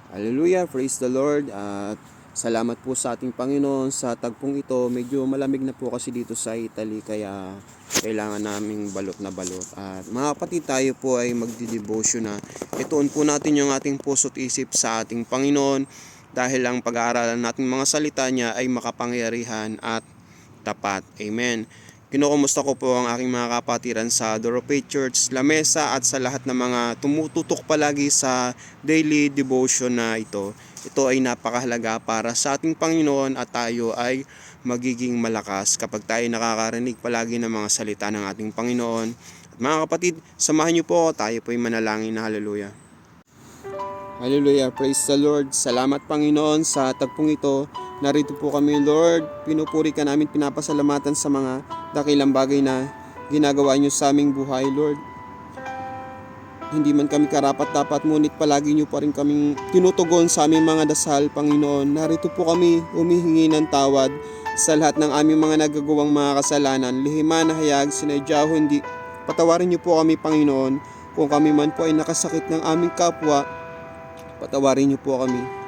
Hallelujah, praise the Lord at salamat po sa ating Panginoon sa tagpong ito. Medyo malamig na po kasi dito sa Italy kaya kailangan naming balot na balot. At mga kapatid, tayo po ay magdi-devotion na. Ituon po natin yung ating puso't isip sa ating Panginoon dahil ang pag-aaralan natin mga salita niya ay makapangyarihan at tapat. Amen. Kinukumusta ko po ang aking mga kapatiran sa Doropate Church, La Mesa at sa lahat ng mga tumututok palagi sa daily devotion na ito. Ito ay napakahalaga para sa ating Panginoon at tayo ay magiging malakas kapag tayo nakakarinig palagi ng mga salita ng ating Panginoon. At mga kapatid, samahan niyo po ako, tayo po ay manalangin na hallelujah. Hallelujah, praise the Lord. Salamat Panginoon sa tagpong ito. Narito po kami Lord, pinupuri ka namin, pinapasalamatan sa mga dakilang bagay na ginagawa niyo sa aming buhay Lord. Hindi man kami karapat-dapat, ngunit palagi niyo pa rin kaming tinutugon sa aming mga dasal Panginoon. Narito po kami humihingi ng tawad sa lahat ng aming mga nagagawang mga kasalanan. Lihiman, hayag, sinadya o hindi. Patawarin niyo po kami Panginoon. Kung kami man po ay nakasakit ng aming kapwa, patawarin niyo po kami.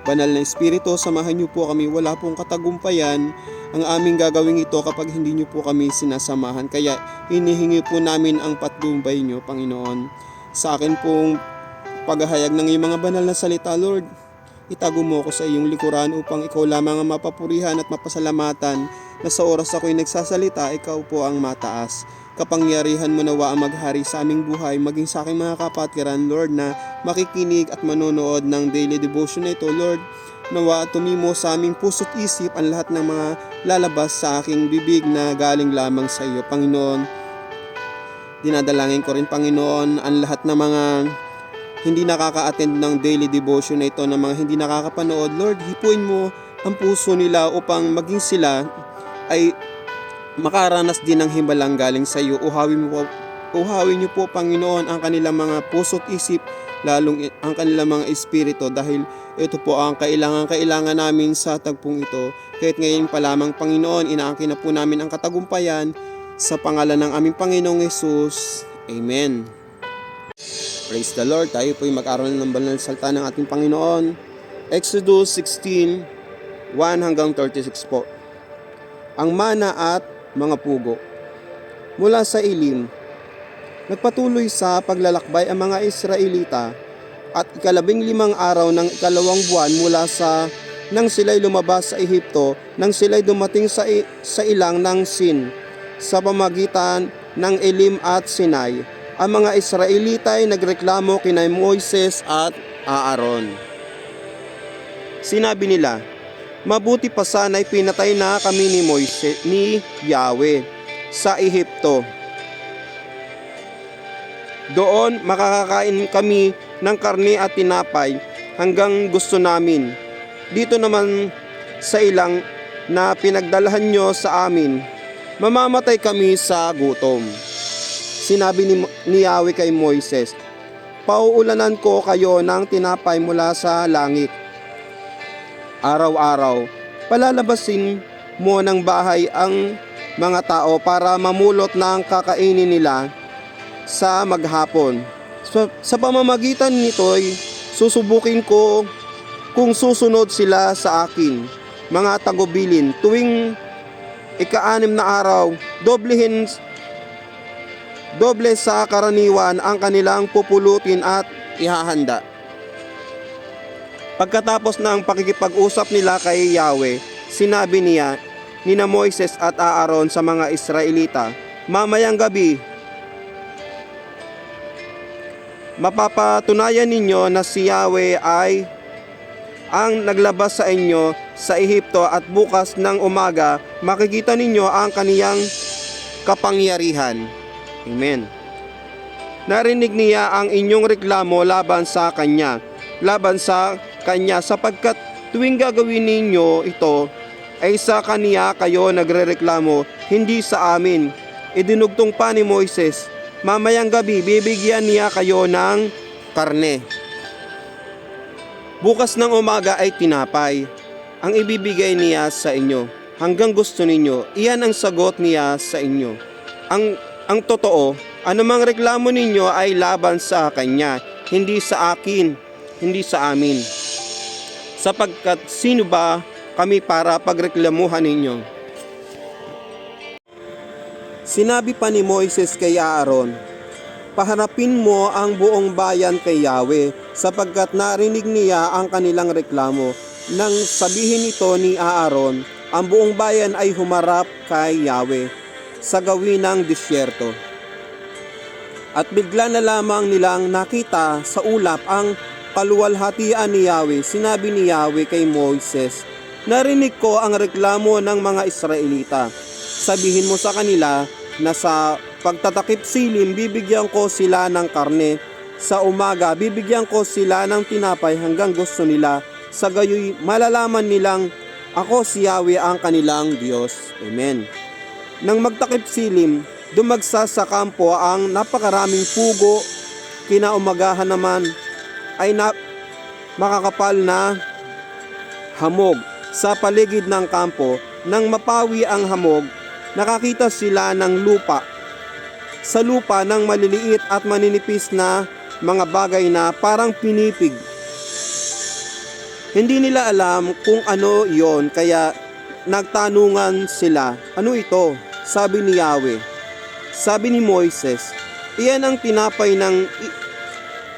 Banal na Espiritu, samahan niyo po kami. Wala pong katagumpayan ang aming gagawin ito kapag hindi niyo po kami sinasamahan. Kaya hinihingi po namin ang patnumbay niyo, Panginoon. Sa akin pong paghahayag ng iyong mga banal na salita, Lord, itago mo ko sa iyong likuran upang ikaw lamang ang mapapurihan at mapasalamatan na sa oras ako'y nagsasalita, ikaw po ang mataas. Kapangyarihan mo nawa ang maghari sa aming buhay, maging sa aking mga kapatiran, Lord, na makikinig at manonood ng daily devotion na ito, Lord. Nawa tumimo sa aming puso't isip ang lahat ng mga lalabas sa aking bibig na galing lamang sa iyo, Panginoon. Dinadalangin ko rin, Panginoon, ang lahat ng mga hindi nakaka-attend ng daily devotion na ito, ng mga hindi nakakapanood, Lord, hipuin mo ang puso nila upang maging sila ay makaranas din ng himbalang galing sa iyo. Uhawin niyo po, Panginoon, ang kanilang mga puso't isip, lalong ang kanilang mga espiritu, dahil ito po ang kailangan namin sa tagpong ito. Kahit ngayon pa lamang, Panginoon, inaangkin na po namin ang katagumpayan sa pangalan ng aming Panginoong Hesus. Amen. Praise the Lord. Tayo po ay mag-aral ng banal na salita ng ating Panginoon. Exodus 16:1 hanggang 36 po. Ang mana at mga pugo. Mula sa Elim, nagpatuloy sa paglalakbay ang mga Israelita at 15 araw ng 2 buwan mula sa nang sila'y lumabas sa Ehipto, nang sila'y dumating sa ilang ng Sin, sa pamagitan ng Elim at Sinai. Ang mga Israelita ay nagreklamo kina Moises at Aaron. Sinabi nila, mabuti pa sana'y pinatay na kami ni Moises, ni Yahweh sa Ehipto. Doon makakakain kami ng karne at tinapay hanggang gusto namin. Dito naman sa ilang na pinagdalahan nyo sa amin, mamamatay kami sa gutom. Sinabi ni Yahweh kay Moises, pauulanan ko kayo ng tinapay mula sa langit. Araw-araw, palalabasin mo ng bahay ang mga tao para mamulot ng kakainin nila sa maghapon. Sa pamamagitan nito'y susubukin ko kung susunod sila sa akin, mga tagubilin. Tuwing ika-6 na araw, doble sa karaniwan ang kanilang pupulutin at ihahanda. Pagkatapos ng pakikipag-usap nila kay Yahweh, sinabi niya nina Moises at Aaron sa mga Israelita, mamayang gabi, mapapatunayan ninyo na si Yahweh ay ang naglabas sa inyo sa Ehipto at bukas ng umaga makikita ninyo ang kaniyang kapangyarihan. Amen. Narinig niya ang inyong reklamo laban sa kanya sapagkat tuwing gagawin ninyo ito ay sa kaniya kayo nagrereklamo, hindi sa amin. Idinugtong pa ni Moises, mamayang gabi bibigyan niya kayo ng karne. Bukas ng umaga ay tinapay ang ibibigay niya sa inyo hanggang gusto ninyo. Iyan ang sagot niya sa inyo. Ang totoo, anumang reklamo ninyo ay laban sa kanya, hindi sa akin, hindi sa amin. sapagkat sino ba kami para pagreklamuhan ninyo? Sinabi pa ni Moises kay Aaron, paharapin mo ang buong bayan kay Yahweh, sapagkat narinig niya ang kanilang reklamo. Nang sabihin ito ni Aaron, ang buong bayan ay humarap kay Yahweh sa gawin ng disyerto. At bigla na lamang nilang nakita sa ulap ang kaluwalhatian ni Yahweh. Sinabi ni Yahweh kay Moises, narinig ko ang reklamo ng mga Israelita. Sabihin mo sa kanila na sa pagtatakip silim, bibigyan ko sila ng karne. Sa umaga, bibigyan ko sila ng tinapay hanggang gusto nila. Sa gayoy, malalaman nilang ako si Yahweh ang kanilang Diyos. Amen. Nang magtakip silim, dumagsa sa kampo ang napakaraming pugo. Kinaumagahan naman ay makakapal na hamog sa paligid ng kampo. Nang mapawi ang hamog, nakakita sila ng lupa. Sa lupa ng maliliit at maninipis na mga bagay na parang pinipig. Hindi nila alam kung ano yon, kaya nagtanungan sila, ano ito? Sabi ni Yahweh. Sabi ni Moises, iyan ang tinapay ng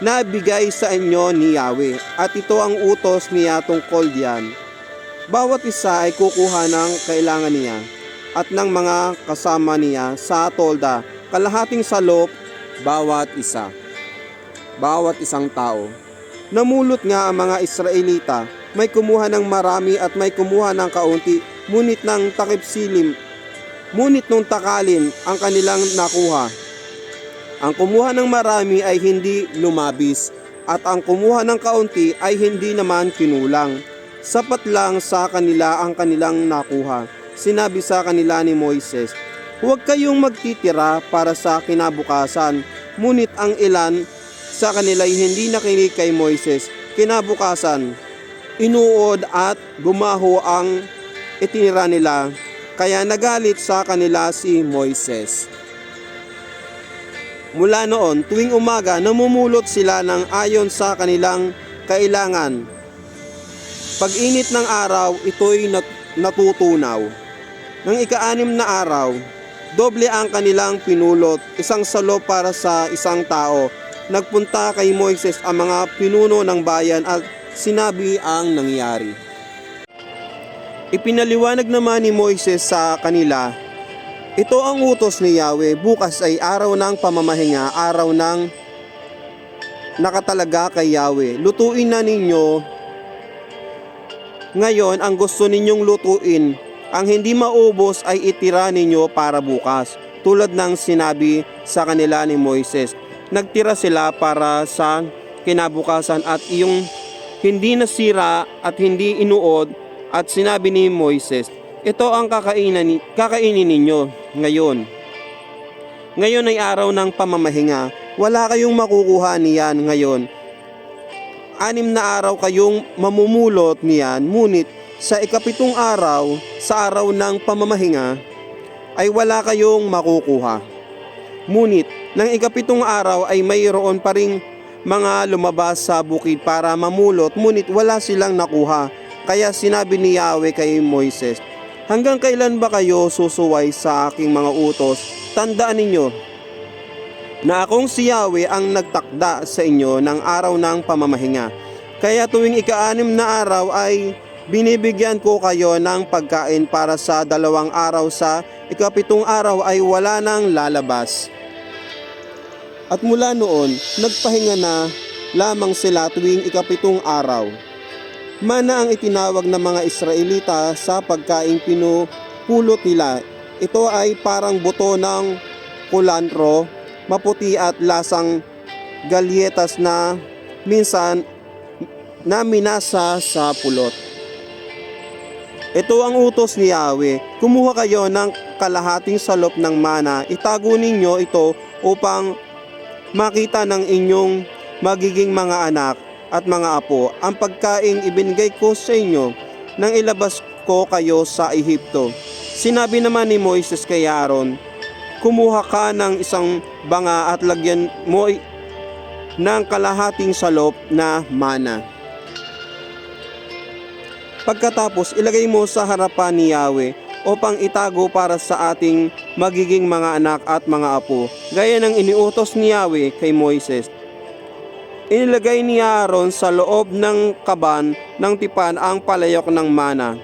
nabigay sa inyo ni Yahweh, at ito ang utos niya tungkol diyan. Bawat isa ay kukuha ng kailangan niya at ng mga kasama niya sa tolda, kalahating salop bawat isa, bawat isang tao. Namulot nga ang mga Israelita, may kumuha ng marami at may kumuha ng kaunti, ngunit ng takip silim, ngunit nung takalin ang kanilang nakuha. Ang kumuha ng marami ay hindi lumabis, at ang kumuha ng kaunti ay hindi naman kinulang. Sapat lang sa kanila ang kanilang nakuha. Sinabi sa kanila ni Moises, huwag kayong magtitira para sa kinabukasan. Ngunit ang ilan sa kanila ay hindi nakinig kay Moises. Kinabukasan, inuod at gumaho ang itinira nila, kaya nagalit sa kanila si Moises. Mula noon, tuwing umaga, namumulot sila ng ayon sa kanilang kailangan. Pag-init ng araw, ito'y natutunaw. Nang ika-6 na araw, doble ang kanilang pinulot, isang salop para sa isang tao. Nagpunta kay Moises ang mga pinuno ng bayan at sinabi ang nangyari. Ipinaliwanag naman ni Moises sa kanila, ito ang utos ni Yahweh, bukas ay araw ng pamamahinga, araw ng nakatalaga kay Yahweh. Lutuin na ninyo ngayon ang gusto ninyong lutuin, ang hindi maubos ay itira ninyo para bukas, tulad ng sinabi sa kanila ni Moises. Nagtira sila para sa kinabukasan at iyong hindi nasira at hindi inuod, at sinabi ni Moises, ito ang kakainin ninyo ngayon. Ngayon ay araw ng pamamahinga, wala kayong makukuha niyan ngayon. 6 na araw kayong mamumulot niyan, ngunit sa ika-7 araw, sa araw ng pamamahinga, ay wala kayong makukuha. Ngunit ng ika-7 araw ay mayroon pa ring mga lumabas sa bukid para mamulot, ngunit wala silang nakuha. Kaya sinabi ni Yahweh kay Moises, hanggang kailan ba kayo susuway sa aking mga utos? Tandaan ninyo na akong si Yahweh ang nagtakda sa inyo ng araw ng pamamahinga. Kaya tuwing ika-6 na araw ay binibigyan ko kayo ng pagkain para sa 2 araw, sa ika-7 araw ay wala nang lalabas. At mula noon, nagpahinga na lamang sila tuwing ika-7 araw. Mana ang itinawag ng mga Israelita sa pagkaing pinupulot nila. Ito ay parang buto ng kulantro, maputi at lasang galyetas na minsan na minasa sa pulot. Ito ang utos ni Yahweh, kumuha kayo ng kalahating salop ng mana, itago ninyo ito upang makita ng inyong magiging mga anak at mga apo ang pagkaing ibinigay ko sa inyo nang ilabas ko kayo sa Ehipto. Sinabi naman ni Moises kay Aaron, kumuha ka ng isang banga at lagyan mo ng kalahating salop na mana. Pagkatapos, ilagay mo sa harapan ni Yahweh upang itago para sa ating magiging mga anak at mga apo, gaya ng iniutos ni Yahweh kay Moises. Inilagay ni Aaron sa loob ng kaban ng tipan ang palayok ng mana.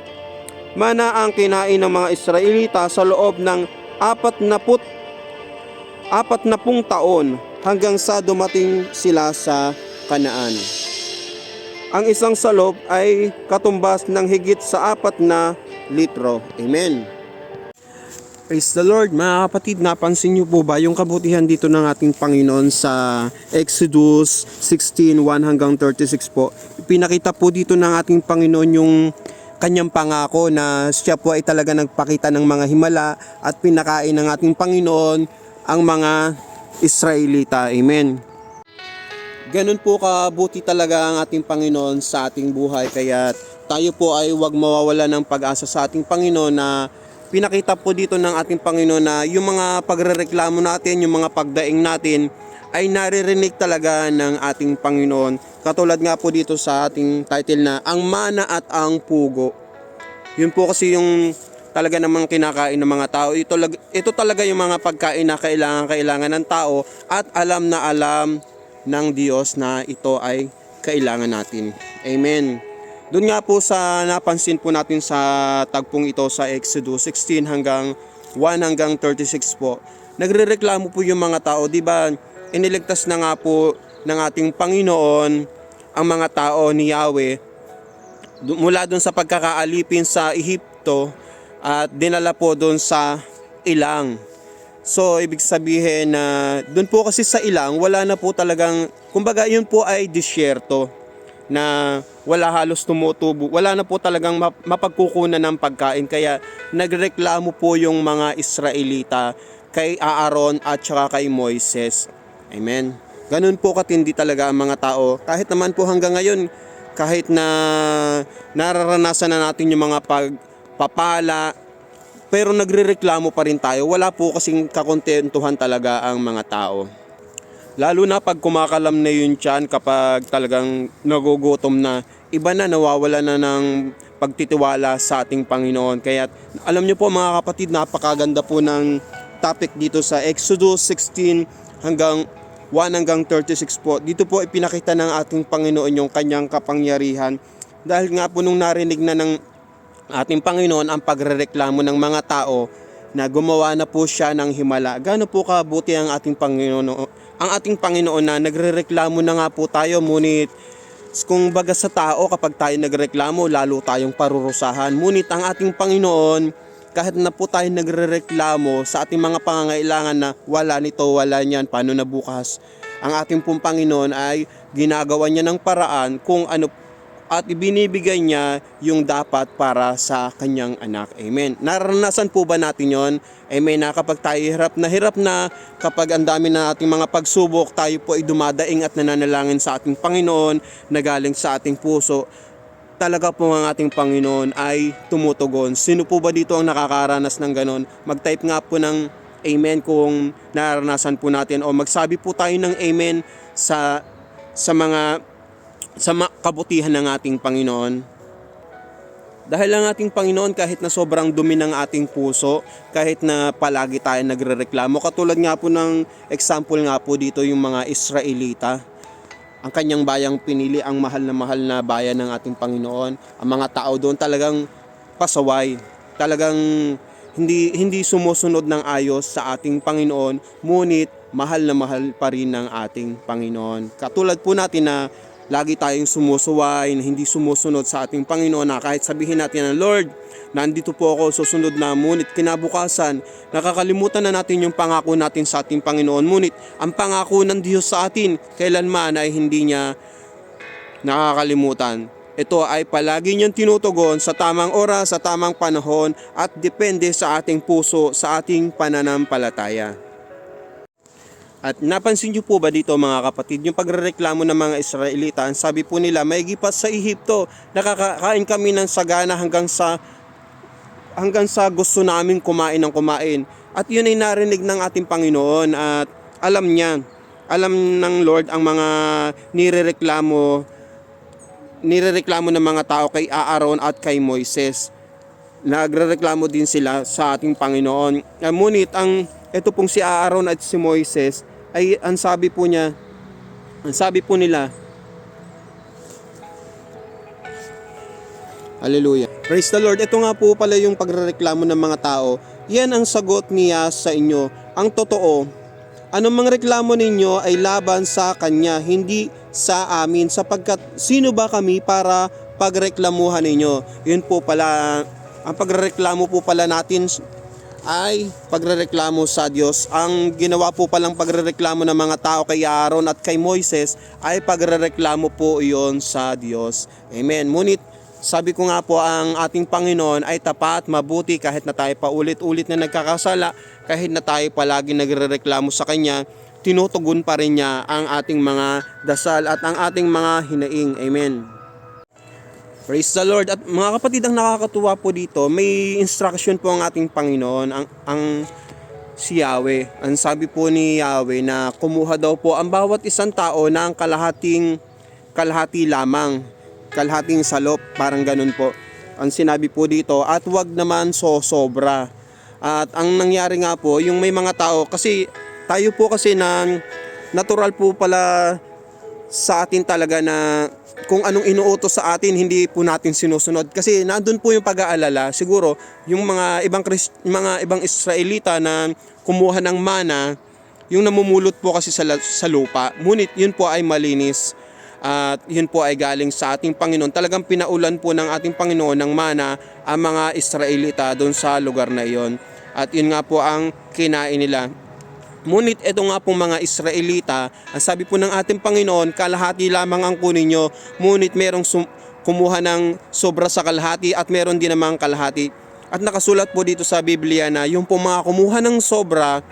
Mana ang kinain ng mga Israelita sa loob ng 40 taon hanggang sa dumating sila sa Kanaan. Ang isang salop ay katumbas ng higit sa 4 na litro. Amen. Praise the Lord. Mga kapatid, napansin niyo po ba yung kabutihan dito ng ating Panginoon sa Exodus 16:1 hanggang 36 po? Pinakita po dito ng ating Panginoon yung kanyang pangako na siya po ay talaga nagpakita ng mga himala at pinakain ng ating Panginoon ang mga Israelita. Amen. Ganun po kabuti talaga ang ating Panginoon sa ating buhay, kaya tayo po ay huwag mawawala ng pag-asa sa ating Panginoon na pinakita po dito ng ating Panginoon na yung mga pagrereklamo natin, yung mga pagdaing natin ay naririnig talaga ng ating Panginoon. Katulad nga po dito sa ating title na ang mana at ang pugo. Yun po kasi yung talaga namang kinakain ng mga tao. Ito talaga yung mga pagkain na kailangan ng tao at alam na alam ng Diyos na ito ay kailangan natin. Amen. Doon nga po sa napansin po natin sa tagpong ito sa Exodus 16 hanggang 1 hanggang 36 po. Nagrereklamo po yung mga tao, di ba? Iniligtas na nga po ng ating Panginoon ang mga tao ni Yahweh mula doon sa pagkakaalipin sa Ehipto at dinala po doon sa ilang. So, ibig sabihin na doon po kasi sa ilang, wala na po talagang, kumbaga yun po ay disyerto na wala halos tumutubo. Wala na po talagang mapagkukunan ng pagkain. Kaya nagreklamo po yung mga Israelita kay Aaron at saka kay Moises. Amen. Ganun po katindi talaga ang mga tao. Kahit naman po hanggang ngayon, kahit na nararanasan na natin yung mga pagpapala, pero nagrereklamo pa rin tayo. Wala po kasing kakontentuhan talaga ang mga tao. Lalo na pag kumakalam na yun tiyan, kapag talagang nagugutom na, iba na, nawawala na ng pagtitiwala sa ating Panginoon. Kaya alam nyo po mga kapatid, napakaganda po ng topic dito sa Exodus 16 hanggang 1 hanggang 36 po. Dito po ipinakita ng ating Panginoon yung kanyang kapangyarihan. Dahil nga po nung narinig na ng ating Panginoon ang pagrereklamo ng mga tao na gumawa na po siya ng himala. Gaano po kabuti ang ating Panginoon na nagrereklamo na nga po tayo, ngunit kung baga sa tao kapag tayo nagreklamo lalo tayong parurusahan. Ngunit ang ating Panginoon, kahit na po tayo nagrereklamo sa ating mga pangangailangan na wala nito, wala niyan, paano na bukas, ang ating pong Panginoon ay ginagawa niya ng paraan kung ano at ibinibigay niya yung dapat para sa kanyang anak. Amen. Naranasan po ba natin yon? Amen. Na kapag tayo hirap na, kapag ang dami na ating mga pagsubok, tayo po ay dumadaing at nananalangin sa ating Panginoon na galing sa ating puso. Talaga po ang ating Panginoon ay tumutugon. Sino po ba dito ang nakakaranas ng ganon? Mag-type nga po ng amen kung naranasan po natin, o magsabi po tayo ng amen sa kabutihan ng ating Panginoon. Dahil ang ating Panginoon, kahit na sobrang dumi ng ating puso, kahit na palagi tayo nagrereklamo, katulad nga po ng example nga po dito yung mga Israelita, ang kanyang bayang pinili, ang mahal na bayan ng ating Panginoon. Ang mga tao doon talagang pasaway, talagang hindi sumusunod ng ayos sa ating Panginoon, ngunit mahal na mahal pa rin ng ating Panginoon. Katulad po natin na lagi tayong sumusuway, na hindi sumusunod sa ating Panginoon, na kahit sabihin natin na Lord, nandito po ako, susunod na, ngunit kinabukasan, nakakalimutan na natin yung pangako natin sa ating Panginoon. Ngunit ang pangako ng Diyos sa atin, kailanman ay hindi niya nakakalimutan. Ito ay palagi niyang tinutugon sa tamang oras, sa tamang panahon, at depende sa ating puso, sa ating pananampalataya. At napansin niyo po ba dito mga kapatid, yung pagrereklamo ng mga Israelita, ang sabi po nila, maigi pa sa Ehipto, nakakain kami ng sagana hanggang sa gusto naming kumain ng kumain. At yun ay narinig ng ating Panginoon at alam niya, alam ng Lord ang mga nirereklamo nirereklamo ng mga tao kay Aaron at kay Moises. Nagrereklamo din sila sa ating Panginoon. Ngunit ito pong si Aaron at si Moises ay ang sabi po nila, Hallelujah. Praise the Lord. Ito nga po pala yung pagrereklamo ng mga tao. Yan ang sagot niya sa inyo. Ang totoo, anong mga reklamo ninyo ay laban sa Kanya, hindi sa amin, sapagkat sino ba kami para pagreklamuhan ninyo? Yun po pala, ang pagrereklamo po pala natin ay pagrereklamo sa Diyos. Ang ginawa po palang pagrereklamo ng mga tao kay Aaron at kay Moises ay pagrereklamo po iyon sa Diyos. Amen. Ngunit sabi ko nga po, ang ating Panginoon ay tapat, mabuti kahit na tayo paulit-ulit na nagkakasala, kahit na tayo palagi nagrereklamo sa Kanya, tinutugon pa rin niya ang ating mga dasal at ang ating mga hinaing. Amen. Praise the Lord. At mga kapatid, ang nakakatuwa po dito, may instruction po ang ating Panginoon, ang si Yahweh. Ang sabi po ni Yahweh na kumuha daw po ang bawat isang tao ng kalahati lamang, kalahating salop, parang ganun po ang sinabi po dito, at wag naman sobra. At ang nangyari nga po, yung may mga tao, kasi tayo po kasi na natural po pala sa atin talaga na kung anong inuutos sa atin, hindi po natin sinusunod. Kasi nandun po yung pag-aalala, siguro yung mga ibang Israelita na kumuha ng mana, yung namumulot po kasi sa lupa. Ngunit yun po ay malinis. At yun po ay galing sa ating Panginoon. Talagang pinaulan po ng ating Panginoon ng mana ang mga Israelita doon sa lugar na iyon. At yun nga po ang kinain nila. Ngunit ito nga pong mga Israelita, ang sabi po ng ating Panginoon, kalahati lamang ang kunin nyo. Ngunit merong kumuha ng sobra sa kalahati at meron din namang kalahati. At nakasulat po dito sa Biblia na yung po mga kumuha ng sobra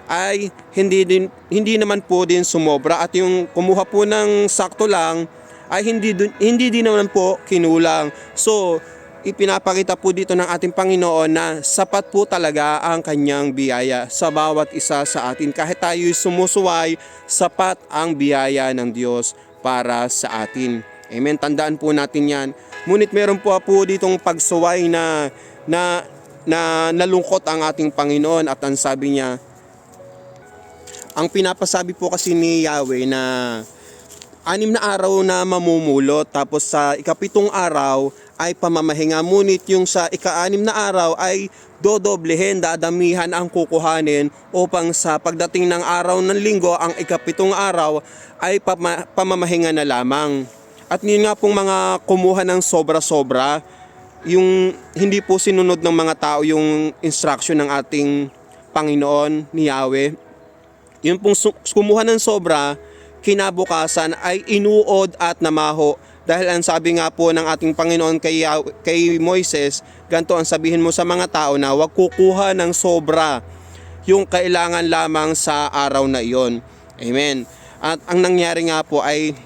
ay hindi naman po din sumobra, at yung kumuha po ng sakto lang ay hindi din naman po kinulang. So ipinapakita po dito ng ating Panginoon na sapat po talaga ang kanyang biyaya sa bawat isa sa atin. Kahit tayo'y sumusuway, sapat ang biyaya ng Diyos para sa atin. Amen. Tandaan po natin yan. Ngunit meron po ditong pagsuway na nalungkot ang ating Panginoon, at ang sabi niya, ang pinapasabi po kasi ni Yahweh na 6 na araw na mamumulot, tapos sa ika-7 araw ay pamamahinga. Ngunit yung sa ika-6 na araw ay dodoblehin, dadamihan ang kukuhanin, upang sa pagdating ng araw ng linggo, ang ika-7 araw ay pamamahinga na lamang. At yun nga pong mga kumuha ng sobra-sobra, yung hindi po sinunod ng mga tao yung instruction ng ating Panginoon ni Yahweh. Yung pong kumuha ng sobra, kinabukasan ay inuod at namaho. Dahil ang sabi nga po ng ating Panginoon kay Moises, ganito ang sabihin mo sa mga tao na wag kukuha ng sobra, yung kailangan lamang sa araw na iyon. Amen. At ang nangyari nga po ay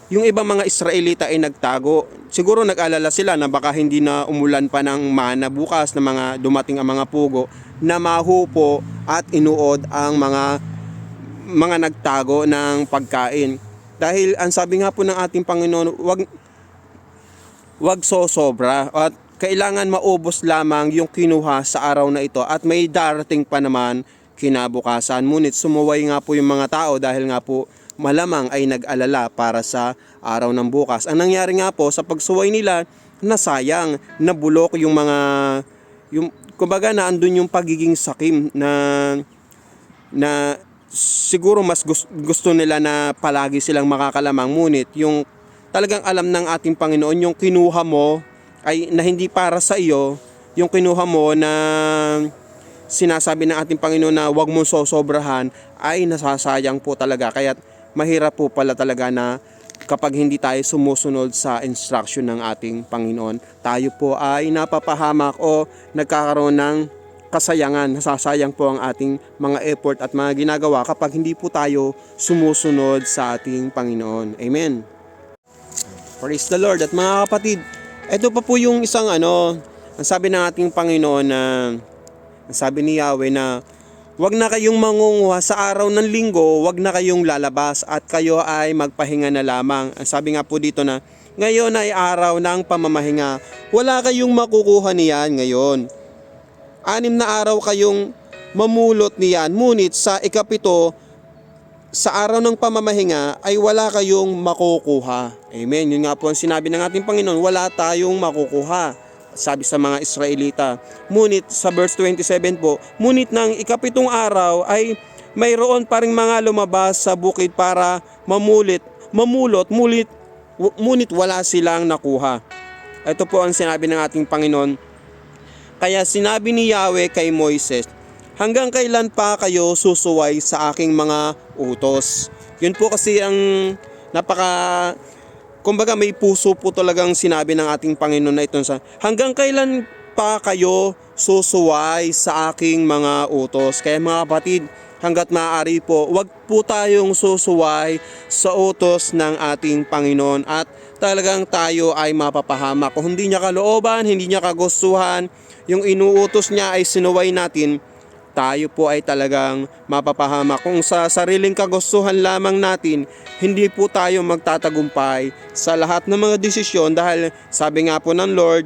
yung ibang mga Israelita ay nagtago. Siguro nag-alala sila na baka hindi na umulan pa ng mana bukas, na mga dumating ang mga pugo, namaho po at inuod ang mga nagtago ng pagkain. Dahil ang sabi nga po ng ating Panginoon, wag sobra, at kailangan maubos lamang yung kinuha sa araw na ito, at may darating pa naman kinabukasan. Ngunit sumuway nga po yung mga tao dahil nga po malamang ay nag-alala para sa araw ng bukas. Ang nangyari nga po sa pagsuway nila, nasayang, nabulok yung kumbaga na andun yung pagiging sakim na siguro mas gusto nila na palagi silang makakalamang. Ngunit yung talagang alam ng ating Panginoon, yung kinuha mo ay na hindi para sa iyo, yung kinuha mo na sinasabi ng ating Panginoon na huwag mong sosobrahan, ay nasasayang po talaga. Kaya mahirap po pala talaga na kapag hindi tayo sumusunod sa instruction ng ating Panginoon, tayo po ay napapahamak o nagkakaroon ng kasayangan. Nasasayang po ang ating mga effort at mga ginagawa kapag hindi po tayo sumusunod sa ating Panginoon. Amen. Praise the Lord. At mga kapatid, ito pa po yung isang ang sabi ng ating Panginoon na, ang sabi ni Yahweh na, wag na kayong mangunguha sa araw ng linggo, wag na kayong lalabas, at kayo ay magpahinga na lamang. Ang sabi nga po dito na, Ngayon ay araw ng pamamahinga. Wala kayong makukuha niyan ngayon. 6 na araw kayong mamulot niyan. Ngunit sa ikapito, sa araw ng pamamahinga ay wala kayong makukuha. Amen. Yun nga po ang sinabi ng ating Panginoon, wala tayong makukuha. Sabi sa mga Israelita. Ngunit sa verse 27 po, ngunit ng ikapitong araw ay mayroon pa ring mga lumabas sa bukid para mamulot, ngunit wala silang nakuha. Ito po ang sinabi ng ating Panginoon. Kaya sinabi ni Yahweh kay Moises, hanggang kailan pa kayo susuway sa aking mga utos? Yun po kasi ang kumbaga may puso po talagang sinabi ng ating Panginoon na ito sa hanggang kailan pa kayo susuway sa aking mga utos. Kaya mga kapatid, hanggat maaari po, wag po tayong susuway sa utos ng ating Panginoon at talagang tayo ay mapapahamak. Kung hindi niya kalooban, hindi niya kagustuhan, yung inuutos niya ay sinuway natin, tayo po ay talagang mapapahamak. Kung sa sariling kagustuhan lamang natin, hindi po tayo magtatagumpay sa lahat ng mga desisyon dahil sabi nga po ng Lord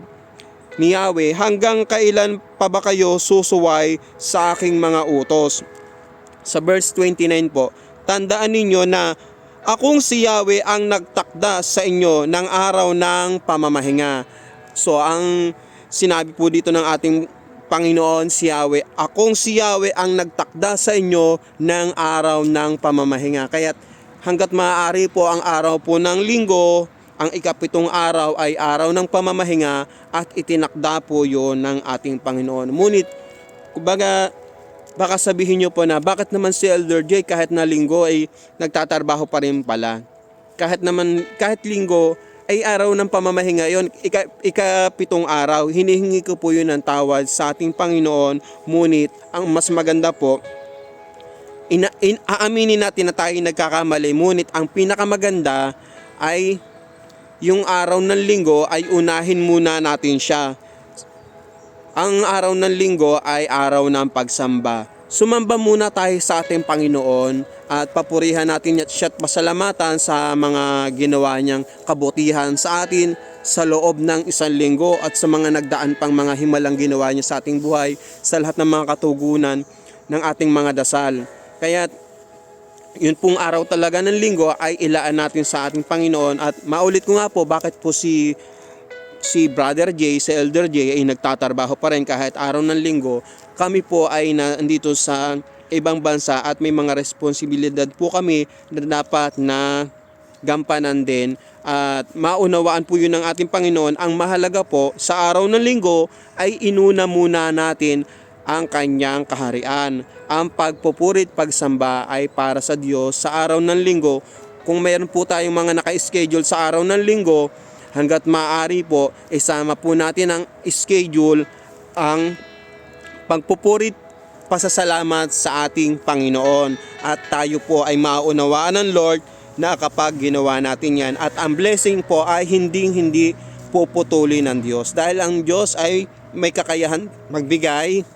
ni Yahweh, hanggang kailan pa ba kayo susuway sa aking mga utos? Sa verse 29 po, tandaan ninyo na akong si Yahweh ang nagtakda sa inyo ng araw ng pamamahinga. So ang sinabi po dito ng ating Panginoon si Yahweh, akong si Yahweh ang nagtakda sa inyo ng araw ng pamamahinga. Kaya hanggat maaari po ang araw po ng linggo, ang ikapitong araw ay araw ng pamamahinga at itinakda po yon ng ating Panginoon. Ngunit, kumbaga, baka sabihin nyo po na bakit naman si Elder J kahit na linggo ay nagtatrabaho pa rin pala. Kahit linggo ay araw ng pamamahinga yon, ikapitong araw, hinihingi ko po yun ng tawad sa ating Panginoon. Ngunit ang mas maganda po, aaminin natin na tayo nagkakamali, ngunit ang pinakamaganda ay yung araw ng linggo ay unahin muna natin siya. Ang araw ng linggo ay araw ng pagsamba. Sumamba muna tayo sa ating Panginoon at papurihan natin siya at pasalamatan sa mga ginawa niyang kabutihan sa atin sa loob ng isang linggo at sa mga nagdaan pang mga himalang ginawa niya sa ating buhay, sa lahat ng mga katugunan ng ating mga dasal. Kaya yun pong araw talaga ng linggo ay ilaan natin sa ating Panginoon. At maulit ko nga po bakit po si Brother J, si Elder J ay nagtatrabaho pa rin kahit araw ng linggo. Kami po ay nandito sa ibang bansa at may mga responsibilidad po kami na dapat na gampanan din. At maunawaan po yun ng ating Panginoon. Ang mahalaga po sa araw ng linggo ay inuna muna natin ang kanyang kaharian. Ang pagpupurit, pagsamba ay para sa Diyos sa araw ng linggo. Kung mayroon po tayong mga naka-schedule sa araw ng linggo, hanggat maaari po, isama po natin ang schedule, ang pagpupurit, pasasalamat sa ating Panginoon. At tayo po ay maunawaan ng Lord na kapag ginawa natin yan. At ang blessing po ay hindi puputulin ng Diyos. Dahil ang Diyos ay may kakayahan magbigay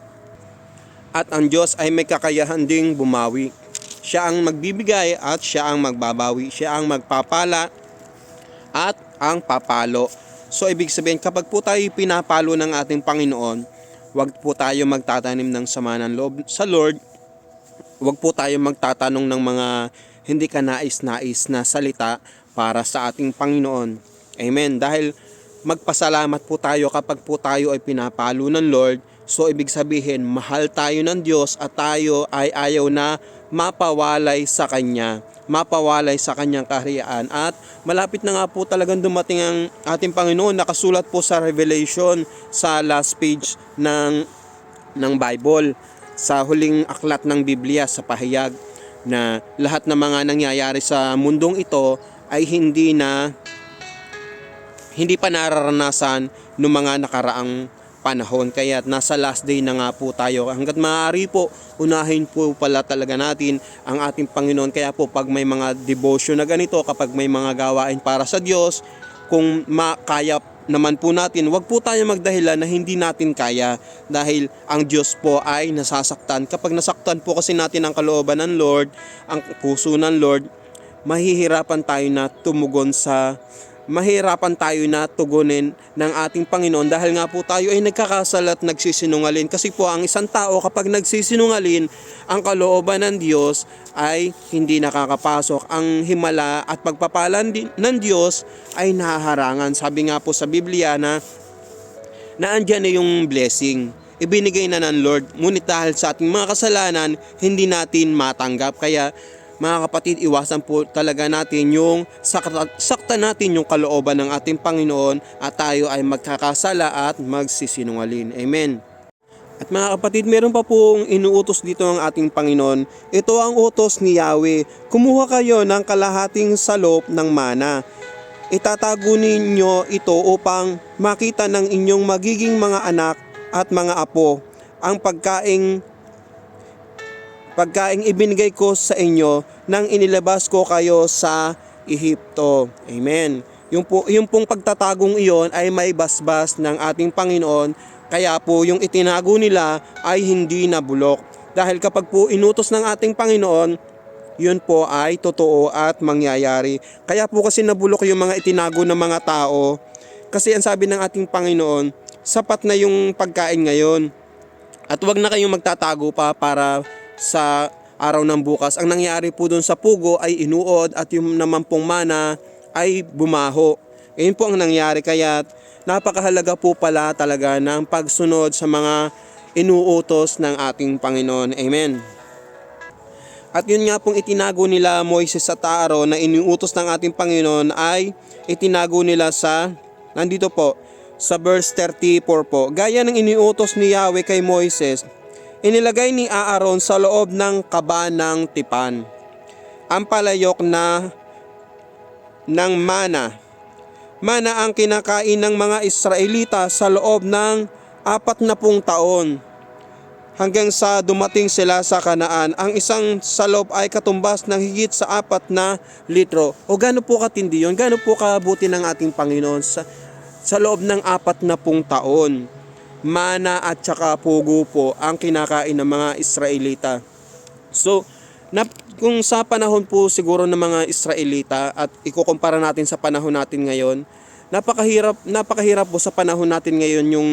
at ang Diyos ay may kakayahan ding bumawi. Siya ang magbibigay at siya ang magbabawi. Siya ang magpapala at ang papalo. So ibig sabihin, kapag po tayo pinapalo ng ating Panginoon, wag po tayo magtatanim ng sama ng loob sa Lord. Wag po tayo magtatanong ng mga hindi kanais-nais na salita para sa ating Panginoon. Amen. Dahil magpasalamat po tayo kapag po tayo ay pinapalo ng Lord. So ibig sabihin, mahal tayo ng Diyos at tayo ay ayaw na mapawalay sa Kanya. Mapawalay sa Kanyang kaharian. At malapit na nga po talagang dumating ang ating Panginoon. Nakasulat po sa Revelation sa last page ng Bible. Sa huling aklat ng Biblia, sa pahayag, na lahat ng mga nangyayari sa mundong ito ay hindi pa nararanasan ng mga nakaraang panahon. Kaya nasa last day na nga po tayo. Hanggat maaari po, unahin po pala talaga natin ang ating Panginoon. Kaya po pag may mga devotion na ganito, kapag may mga gawain para sa Diyos, kung makaya naman po natin, wag po tayo magdahilan na hindi natin kaya. Dahil ang Diyos po ay nasasaktan. Kapag nasaktan po kasi natin ang kalooban ng Lord, ang puso ng Lord, mahihirapan tayo na tumugon sa mahirapan tayo na tugunin ng ating Panginoon dahil nga po tayo ay nagkakasala at nagsisinungaling. Kasi po ang isang tao kapag nagsisinungaling, ang kalooban ng Diyos ay hindi nakakapasok. Ang himala at pagpapalan ng Diyos ay nahaharangan. Sabi nga po sa Biblia na andyan na yung blessing. Ibinigay na ng Lord. Ngunit dahil sa ating mga kasalanan, hindi natin matanggap. Kaya mga kapatid, iwasan po talaga natin yung sakta natin yung kalooban ng ating Panginoon at tayo ay magkakasala at magsisinungaling. Amen. At mga kapatid, meron pa pong inuutos dito ng ating Panginoon. Ito ang utos ni Yahweh. Kumuha kayo ng kalahating salop ng mana. Itatago ninyo ito upang makita ng inyong magiging mga anak at mga apo ang pagkaing ibinigay ko sa inyo nang inilabas ko kayo sa Ehipto. Amen. Yung pong pagtatagong iyon ay may basbas ng ating Panginoon, kaya po yung itinago nila ay hindi nabulok. Dahil kapag po inutos ng ating Panginoon, yun po ay totoo at mangyayari. Kaya po kasi nabulok yung mga itinago ng mga tao. Kasi ang sabi ng ating Panginoon, sapat na yung pagkain ngayon. At wag na kayong magtatago pa para sa araw ng bukas. Ang nangyari po doon sa pugo ay inuod at yung naman pong mana ay bumaho. Ayun po ang nangyari, kaya napakahalaga po pala talaga ng pagsunod sa mga inuutos ng ating Panginoon. Amen. At yun nga pong itinago nila Moises sa Aaron na inuutos ng ating Panginoon ay itinago nila nandito po, sa verse 34 po. Gaya ng iniutos ni Yahweh kay Moises, inilagay ni Aaron sa loob ng kaba ng tipan ang palayok ng mana. Mana ang kinakain ng mga Israelita sa loob ng 40 taon hanggang sa dumating sila sa Kanaan. Ang isang salop ay katumbas ng higit sa 4 na litro. O gaano po katindi yun? Gaano po kabuti ng ating Panginoon sa loob ng 40 taon? Mana at saka pugo po ang kinakain ng mga Israelita. So, kung sa panahon po siguro ng mga Israelita at ikukumpara natin sa panahon natin ngayon, napakahirap po sa panahon natin ngayon yung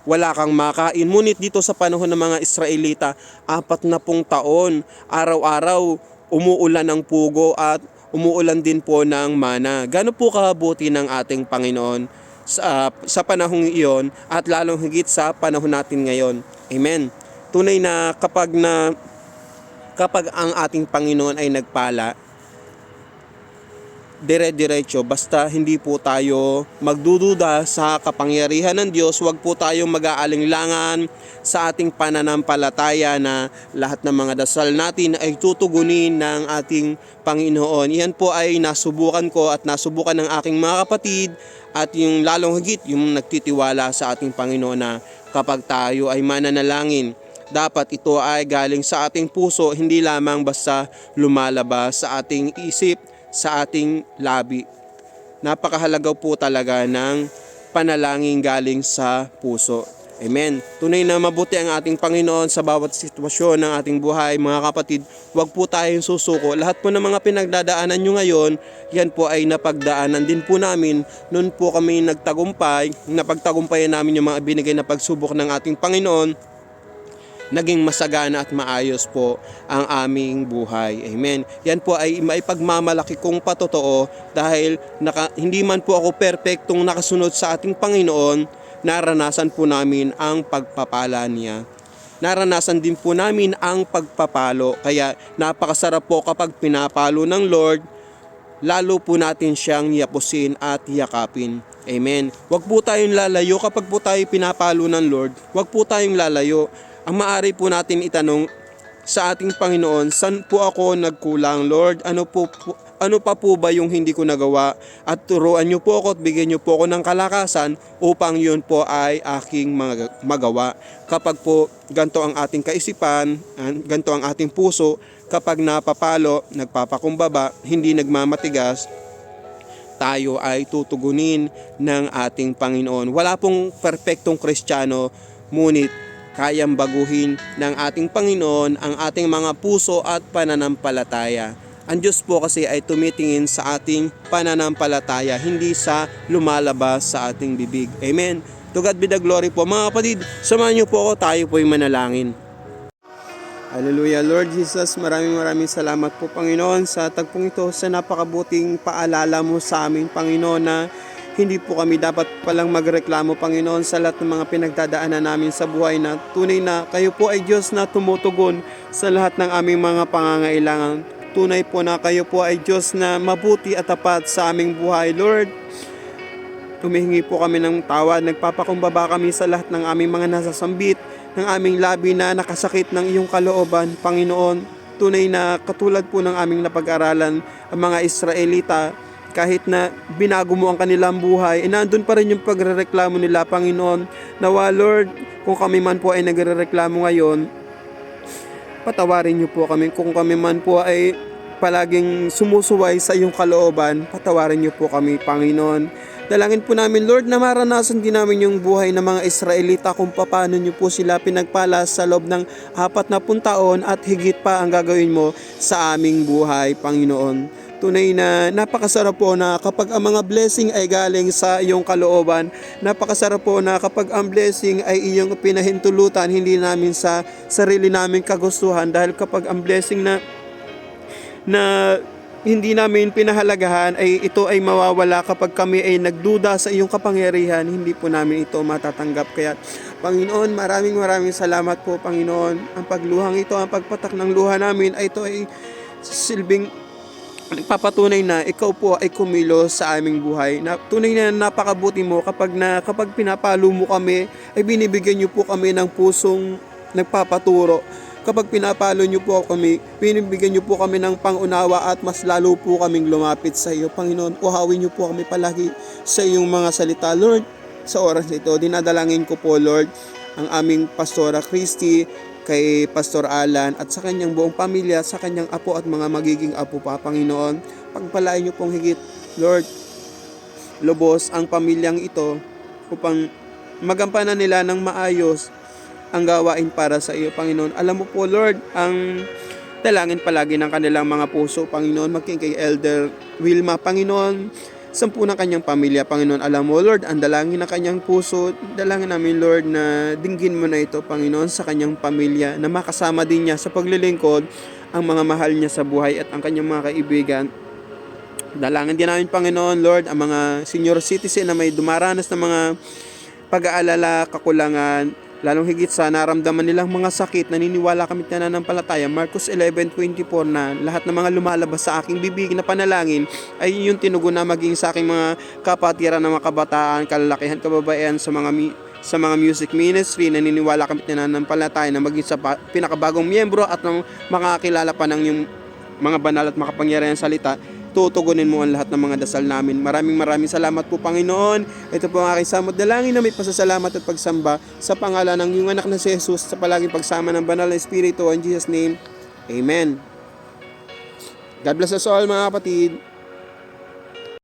wala kang makain. Ngunit dito sa panahon ng mga Israelita, 40 taon, araw-araw umuulan ng pugo at umuulan din po ng mana. Gaano po kabuti ng ating Panginoon sa panahong iyon at lalong higit sa panahon natin ngayon. Amen. Tunay na kapag ang ating Panginoon ay nagpala, dire-diretso, basta hindi po tayo magdududa sa kapangyarihan ng Diyos, huwag po tayong mag-aalinlangan sa ating pananampalataya na lahat ng mga dasal natin ay tutugunin ng ating Panginoon. Yan po ay nasubukan ko at nasubukan ng aking mga kapatid at yung lalong higit yung nagtitiwala sa ating Panginoon na kapag tayo ay mananalangin, dapat ito ay galing sa ating puso, hindi lamang basta lumalabas sa ating isip, sa ating labi. Napakahalaga po talaga ng panalangin galing sa puso. Amen. Tunay na mabuti ang ating Panginoon sa bawat sitwasyon ng ating buhay. Mga kapatid, huwag po tayong susuko. Lahat po ng mga pinagdadaanan nyo ngayon, yan po ay napagdaanan din po namin. Noon po kami nagtagumpay, napagtagumpayan namin yung mga binigay na pagsubok ng ating Panginoon. Naging masagana at maayos po ang aming buhay. Amen. Yan po ay maipagmamalaki kong patotoo dahil hindi man po ako perpektong nakasunod sa ating Panginoon, naranasan po namin ang pagpapala niya. Naranasan din po namin ang pagpapalo. Kaya napakasarap po kapag pinapalo ng Lord, lalo po natin siyang yapusin at yakapin. Amen. Huwag po tayong lalayo kapag po tayo pinapalo ng Lord. Huwag po tayong lalayo. Ang maaari po natin itanong sa ating Panginoon, saan po ako nagkulang, Lord? Ano pa po ba yung hindi ko nagawa? At turuan niyo po ako at bigyan niyo po ako ng kalakasan upang yun po ay aking magawa. Kapag po ganito ang ating kaisipan, ganito ang ating puso, kapag napapalo, nagpapakumbaba, hindi nagmamatigas, tayo ay tutugunin ng ating Panginoon. Wala pong perpektong Kristiyano, ngunit kayang baguhin ng ating Panginoon ang ating mga puso at pananampalataya. Ang Diyos po kasi ay tumitingin sa ating pananampalataya, hindi sa lumalabas sa ating bibig. Amen. To God be the glory po. Mga kapatid, samahan niyo po ako, tayo po'y manalangin. Hallelujah. Lord Jesus, maraming salamat po Panginoon sa tagpong ito, sa napakabuting paalala mo sa amin Panginoon na hindi po kami dapat palang magreklamo Panginoon sa lahat ng mga pinagdadaanan namin sa buhay, na tunay na kayo po ay Diyos na tumutugon sa lahat ng aming mga pangangailangan. Tunay po na kayo po ay Diyos na mabuti at tapat sa aming buhay. Lord, tumihingi po kami ng tawad, nagpapakumbaba kami sa lahat ng aming mga nasasambit, ng aming labi na nakasakit ng iyong kalooban, Panginoon. Tunay na katulad po ng aming napag-aralan, ang mga Israelita, kahit na binago mo ang kanilang buhay, nandun pa rin yung pagrereklamo nila, Panginoon. Nawa, Lord, kung kami man po ay nagrereklamo ngayon, patawarin niyo po kami. Kung kami man po ay palaging sumusuway sa iyong kalooban, patawarin niyo po kami, Panginoon. Dalangin po namin, Lord, na maranasan din namin yung buhay ng mga Israelita, kung paano niyo po sila pinagpala sa loob ng 40 taon at higit pa ang gagawin mo sa aming buhay, Panginoon. Tunay na napakasarap po na kapag ang mga blessing ay galing sa iyong kalooban. Napakasarap po na kapag ang blessing ay iyong pinahintulutan, hindi namin sa sarili naming kagustuhan. Dahil kapag ang blessing na hindi namin pinahalagahan, ay ito ay mawawala kapag kami ay nagduda sa iyong kapangyarihan, hindi po namin ito matatanggap. Kaya Panginoon, maraming salamat po Panginoon. Ang pagluhang ito, ang pagpatak ng luha namin, ay ito ay silbing nagpapatunay na ikaw po ay kumilos sa aming buhay. Na tunay na napakabuti mo kapag pinapalo mo kami, ay binibigyan niyo po kami ng pusong nagpapaturo. Kapag pinapalo niyo po kami, binibigyan niyo po kami ng pangunawa at mas lalo po kaming lumapit sa iyo, Panginoon. Uhawin niyo po kami palagi sa iyong mga salita, Lord. Sa oras nito, dinadalangin ko po, Lord, ang aming Pastora Christy, kay Pastor Alan at sa kanyang buong pamilya, sa kanyang apo at mga magiging apo pa, Panginoon. Pagpalain niyo pong higit, Lord, lubos ang pamilyang ito upang magampanan nila ng maayos ang gawain para sa iyo, Panginoon. Alam mo po, Lord, ang dalangin palagi ng kanilang mga puso, Panginoon, maging kay Elder Wilma, Panginoon, 10 ng kanyang pamilya, Panginoon. Alam mo, Lord, ang dalangin ng kanyang puso, dalangin namin, Lord, na dinggin mo na ito, Panginoon, sa kanyang pamilya, na makasama din niya sa paglilingkod ang mga mahal niya sa buhay at ang kanyang mga kaibigan. Dalangin din namin, Panginoon, Lord, ang mga senior citizen na may dumaranas ng mga pag-aalala, kakulangan, lalong higit sa naramdaman nilang mga sakit, naniniwala kami na nananampalataya, Marcos 11:24, na lahat ng mga lumalabas sa aking bibig na panalangin ay yung tinugon na maging sa aking mga kapatiran ng mga kabataan, kalalakihan, kababaihan, sa mga music ministry, naniniwala kami na nananampalataya na maging sa pinakabagong miyembro at makakilala pa ng yung mga banal at makapangyarihan salita. Tutugunin mo ang lahat ng mga dasal namin. Maraming salamat po, Panginoon. Ito po ang aking samot dalangin na may pasasalamat at pagsamba sa pangalan ng iyong anak na si Jesus, sa palaging pagsama ng banal na Espiritu. In Jesus' name, Amen. God bless us all, mga kapatid.